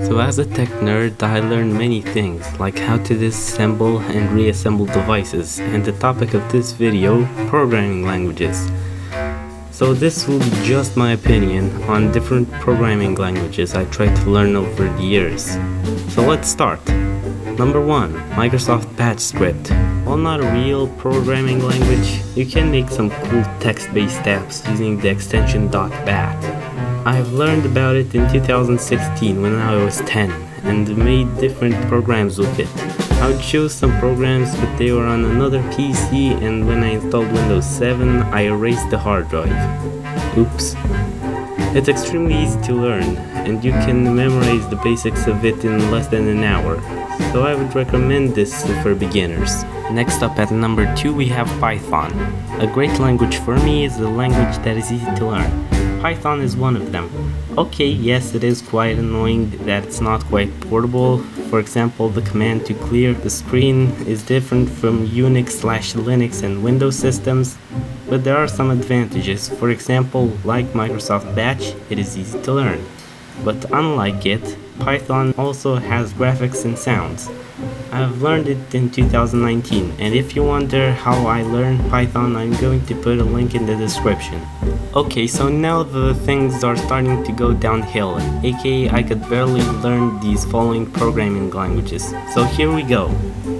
So as a tech nerd, I learned many things, like how to disassemble and reassemble devices, and the topic of this video, programming languages. So this will be just my opinion on different programming languages I tried to learn over the years. So let's start. Number 1. Microsoft Batch Script. While not a real programming language, you can make some cool text-based apps using the extension .bat. I've learned about it in 2016 when I was 10 and made different programs with it. I would choose some programs but they were on another PC, and when I installed Windows 7 I erased the hard drive. Oops. It's extremely easy to learn and you can memorize the basics of it in less than an hour, so I would recommend this for beginners. Next up at number 2 we have Python. A great language for me is a language that is easy to learn. Python is one of them. Okay, yes, it is quite annoying that it's not quite portable. For example, the command to clear the screen is different from Unix/Linux and Windows systems, but there are some advantages. For example, like Microsoft Batch, it is easy to learn. But unlike it, Python also has graphics and sounds. I've learned it in 2019, and if you wonder how I learned Python, I'm going to put a link in the description. Okay, so now the things are starting to go downhill, aka I could barely learn these following programming languages. So here we go.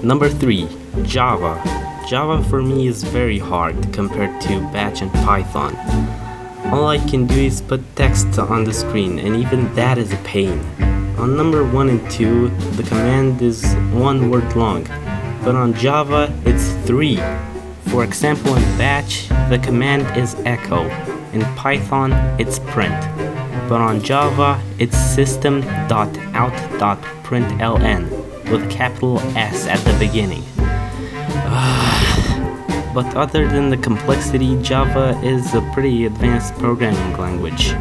Number 3. Java. Java for me is very hard compared to Batch and Python. All I can do is put text on the screen, and even that is a pain. On number 1 and 2, the command is 1 word long, but on Java it's 3. For example, in Batch, the command is echo. In Python, it's print. But on Java, it's system.out.println with capital S at the beginning. But other than the complexity, Java is a pretty advanced programming language.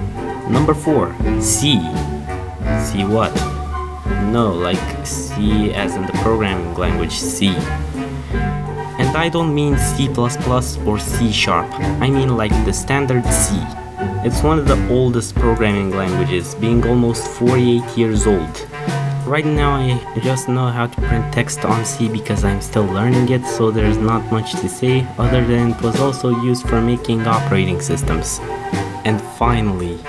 Number 4. C. C what? No, like C as in the programming language C. And I don't mean C++ or C#, I mean like the standard C. It's one of the oldest programming languages, being almost 48 years old. Right now I just know how to print text on C because I'm still learning it, so there's not much to say other than it was also used for making operating systems. And finally,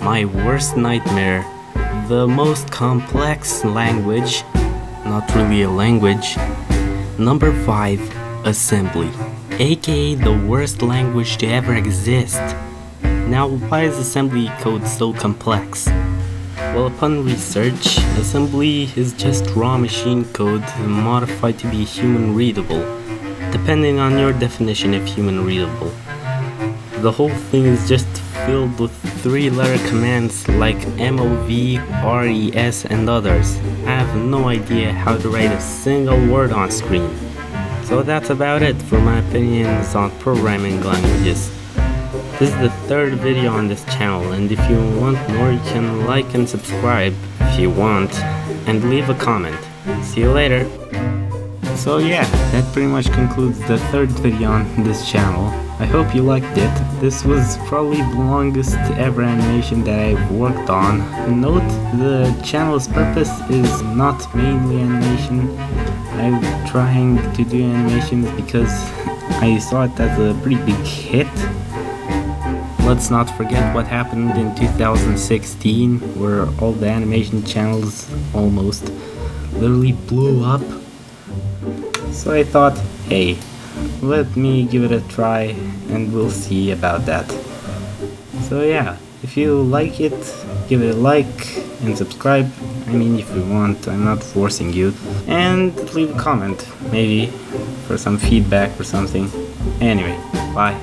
my worst nightmare, the most complex language, not really a language. Number 5, assembly, aka the worst language to ever exist. Now, why is assembly code so complex? Well, upon research, assembly is just raw machine code modified to be human readable, depending on your definition of human readable. The whole thing is just filled with 3-letter commands like MOV, RES and others. I have no idea how to write a single word on screen. So that's about it for my opinions on programming languages. This is the 3rd video on this channel, and if you want more you can like and subscribe if you want, and leave a comment. See you later! So yeah, that pretty much concludes the 3rd video on this channel. I hope you liked it. This was probably the longest ever animation that I've worked on. Note, the channel's purpose is not mainly animation. I'm trying to do animations because I saw it as a pretty big hit. Let's not forget what happened in 2016, where all the animation channels almost literally blew up. So I thought, hey, let me give it a try and we'll see about that. So yeah, if you like it, give it a like and subscribe. I mean, if you want, I'm not forcing you. And leave a comment, maybe, for some feedback or something. Anyway, bye.